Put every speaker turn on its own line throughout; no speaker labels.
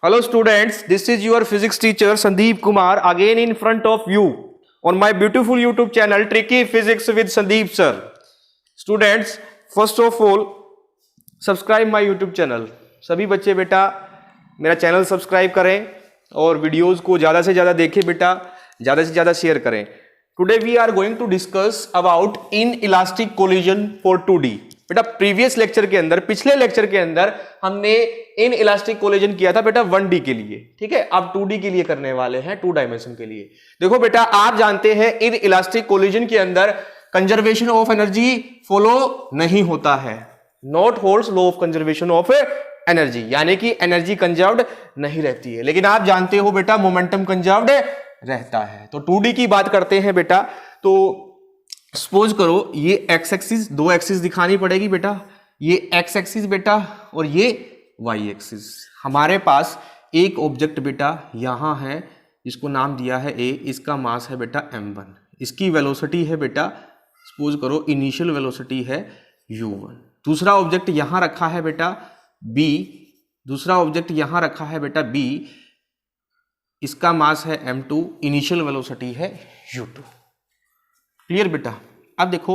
Hello students, this is your physics teacher Sandeep Kumar again in front of you on my beautiful YouTube channel Tricky Physics with Sandeep sir. Students, first of all subscribe my YouTube channel. सभी बच्चे बेटा मेरा channel subscribe करें और videos को ज़्यादा से ज़्यादा देखें बेटा, ज़्यादा से ज़्यादा शेयर करें. Today we are going to discuss about inelastic collision for 2D. बेटा प्रीवियस लेक्चर के अंदर, पिछले लेक्चर के अंदर हमने इन इलास्टिक कोलिजन किया था बेटा 1D के लिए, ठीक है. अब 2D के लिए करने वाले हैं, 2 डायमेंशन के लिए. देखो बेटा, आप जानते हैं इन इलास्टिक कोलिजन के अंदर कंजर्वेशन ऑफ एनर्जी फॉलो नहीं होता है. Not holds law of conservation of energy, यानी कि एनर्जी कंजर्व्ड नहीं रहती है. लेकिन आप जानते हो बेटा मोमेंटम कंजर्व्ड रहता है. तो 2D की बात करते हैं बेटा. तो सपोज करो ये एक्स एक्सिस, दो एक्सिस दिखानी पड़ेगी बेटा. ये एक्स एक्सिस बेटा और ये वाई एक्सिस. हमारे पास एक ऑब्जेक्ट बेटा यहां है, इसको नाम दिया है ए. इसका मास है बेटा m1. इसकी वेलोसिटी है बेटा, सपोज करो इनिशियल वेलोसिटी है u1. दूसरा ऑब्जेक्ट यहां रखा है बेटा b. दूसरा ऑब्जेक्ट यहां रखा है बेटा b. इसका मास है m2. इनिशियल वेलोसिटी है u2. क्लियर बेटा. अब देखो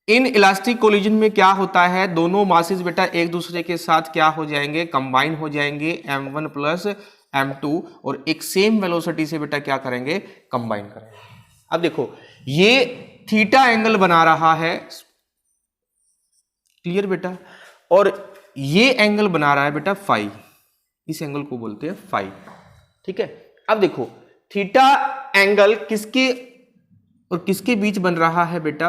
इन इलास्टिक कोलिजन में क्या होता है, दोनों मासेस बेटा एक दूसरे के साथ क्या हो जाएंगे, कंबाइन हो जाएंगे m1 प्लस m2 और एक सेम वेलोसिटी से बेटा क्या करेंगे, कंबाइन करेंगे. अब देखो ये थीटा एंगल बना रहा है, क्लियर बेटा, और ये एंगल बना रहा है बेटा फाई. इस एंगल को बोलते हैं फाई, ठीक है. अब देखो थीटा एंगल किसके और किसके बीच बन रहा है बेटा,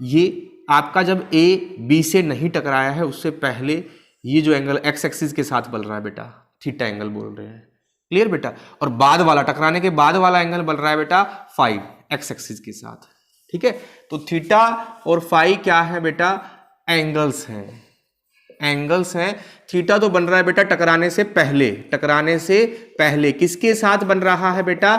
ये आपका जब ए बी से नहीं टकराया है उससे पहले ये जो एंगल एक्स एक्सिस के साथ बन रहा है बेटा, थीटा एंगल बोल रहे हैं. क्लियर बेटा. और बाद वाला, टकराने के बाद वाला एंगल बन रहा है बेटा फाई, एक्स एक्सिस के साथ, ठीक है. तो थीटा और फाई क्या है बेटा, एंगल्स हैं. एंगल्स हैं. थीटा तो बन रहा है बेटा टकराने से पहले, टकराने से पहले किसके साथ बन रहा है बेटा,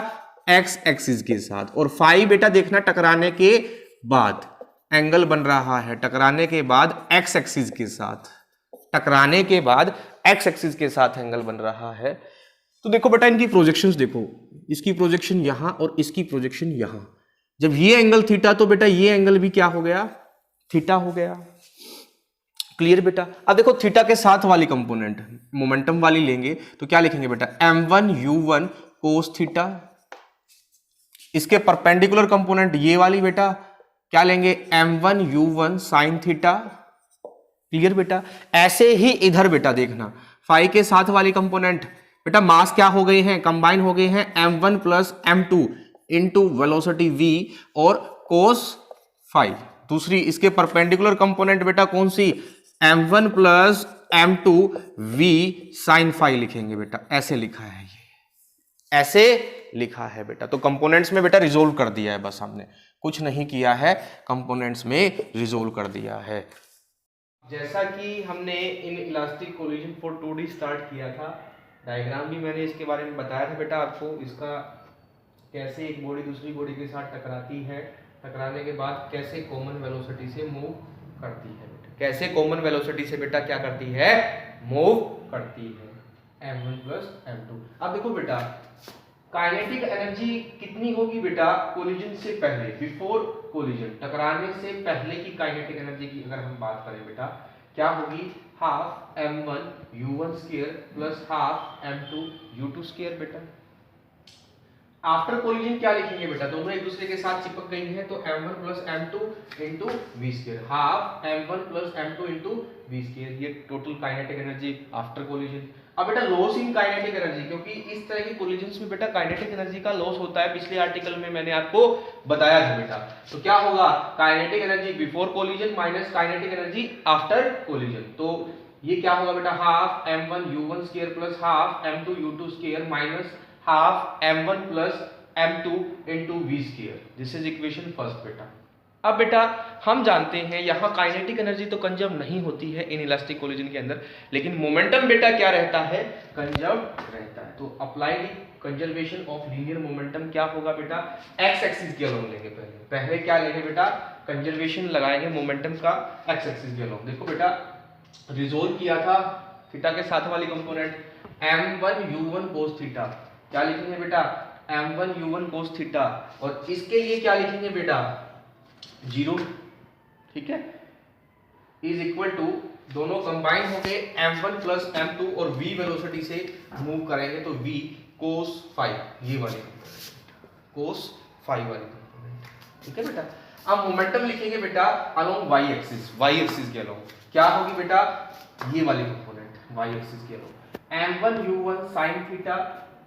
एक्स एक्सिस के साथ. और फाई बेटा देखना टकराने के बाद एंगल बन रहा है, टकराने के बाद एक्स एक्सिस के साथ, टकराने के बाद एक्स एक्सिस के साथ एंगल बन रहा है. तो देखो बेटा इनकी प्रोजेक्शंस देखो, इसकी प्रोजेक्शन यहां और इसकी प्रोजेक्शन यहां. जब ये एंगल थीटा तो बेटा ये एंगल भी क्या हो गया, थीटा हो गया. क्लियर बेटा. अब देखो थीटा के साथ वाली कंपोनेंट मोमेंटम वाली लेंगे तो क्या लिखेंगे बेटा, m1 u1 cos थीटा. इसके परपेंडिकुलर कंपोनेंट ये वाली बेटा क्या लेंगे, m1 u1 sin theta. Clear बेटा. ऐसे ही इधर बेटा देखना फाई के साथ वाली कंपोनेंट बेटा मास क्या हो गए हैं, कंबाइन हो गए हैं m1 plus m2 into velocity v और कोस फाई. दूसरी इसके परपेंडिकुलर कंपोनेंट बेटा कौन सी, m1 plus m2 v sin phi लिखेंगे बेटा. ऐसे लिखा है, ये ऐसे लिखा है बेटा. तो कंपोनेंट्स में बेटा रिजोल्व कर दिया है, बस हमने कुछ नहीं किया है, कंपोनेंट्स में रिजोल्व कर दिया है. जैसा कि हमने in elastic collision for 2D start किया था, डायग्राम भी मैंने इसके बारे में बताया था बेटा आपको, इसका कैसे एक बॉडी दूसरी बॉडी के साथ टकराती है, टकराने के बाद कैसे कॉमन वेलोसिटी से मूव करती है बेटा, कैसे कॉमन वेलोसिटी से बेटा क्या करती है, मूव करती है, m1 प्लस m2. अब देखो बेटा काइनेटिक एनर्जी कितनी होगी बेटा कोलिजन से पहले, बिफोर कोलिजन, टकराने से पहले की काइनेटिक एनर्जी की अगर हम बात करें बेटा क्या होगी, half m1 u1 square plus half m2 u2 square बेटा. आफ्टर कोलिजन क्या लिखेंगे बेटा, दोनों एक दूसरे के साथ चिपक गई हैं तो m1 plus m2 into we square, half m1 plus m2 into we square. ये total kinetic energy after collision. अब बेटा लॉस इन काइनेटिक एनर्जी, क्योंकि इस तरह की कोलिजन्स में बेटा काइनेटिक एनर्जी का लॉस होता है, पिछले आर्टिकल में मैंने आपको बताया था बेटा. तो क्या होगा, kinetic energy before collision minus kinetic energy after collision. तो ये क्या होगा बेटा, half m1 u1 square plus half m2 u2 square minus half m1 plus m2 into we square. This is equation first बेटा. अब बेटा हम जानते हैं यहाँ काइनेटिक एनर्जी तो कंजर्व नहीं होती है इन इलास्टिक कोलिजन के अंदर, लेकिन मोमेंटम बेटा क्या रहता है, कंजर्व रहता है. तो apply conservation of linear momentum क्या होगा बेटा, एक्स एक्सिस के अलोंग लेंगे. पहले क्या लेंगे बेटा, कंजर्वेशन लगाएंगे मोमेंटम का एक्स एक्सिस के अलोंग. देखो बेटा रिजोल्व किया था थीटा के साथ वाली component, m1 u1 cos theta, क्या लिखेंगे बेटा m1 u1 cos थीटा, और इसके लिए क्या लिखेंगे बेटा 0, ठीक है, इज इक्वल टू दोनों कंबाइन होके m1 प्लस m2 और v वेलोसिटी से मूव करेंगे तो v cos फाई, ये वाले cos फाई वाले कंपोनेंट, ठीक है बेटा। अब मोमेंटम लिखेंगे बेटा along y axis, y axis के अलोंग क्या होगी बेटा ये वाले कंपोनेंट y एक्सिस के along m1 u1 sin theta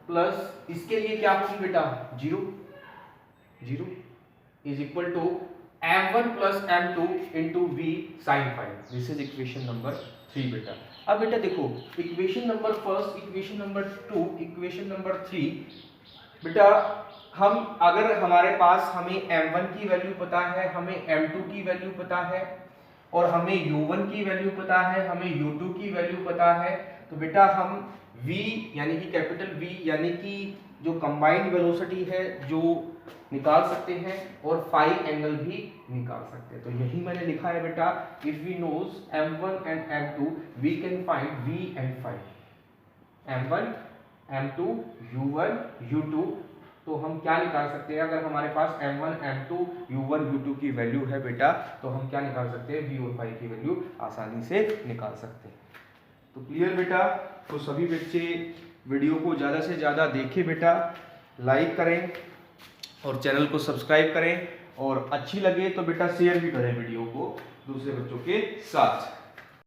plus इसके लिए क्या होगी बेटा 0 0 is equal to m1 plus m2 into v sin phi, this is equation number 3 बेटा। अब बेटा देखो equation number first, equation number 2, equation number 3 बेटा, हम अगर हमारे पास हमें m1 की वैल्यू पता है, हमें m2 की वैल्यू पता है और हमें u1 की वैल्यू पता है, हमें u2 की वैल्यू पता है, तो बेटा हम v यानी कि कैपिटल V यानी कि जो कंबाइंड वेलोसिटी है जो निकाल सकते हैं और फाई एंगल भी निकाल सकते हैं। तो यही मैंने लिखा है बेटा, if we knows m1 and m2 we can find v and phi, m1 m2 u1 u2, तो हम क्या निकाल सकते हैं अगर हमारे पास m1 m2 u1 u2 की वैल्यू है बेटा, तो हम क्या निकाल सकते हैं v और फाई की वैल्यू आसानी से निकाल सकते हैं। तो क्लियर बेटा, तो सभी बच्चे वीडियो को ज़्यादा से ज़्यादा देखें बेटा, लाइक करें और चैनल को सब्सक्राइब करें, और अच्छी लगे तो बेटा शेयर भी करें वीडियो को दूसरे बच्चों के साथ।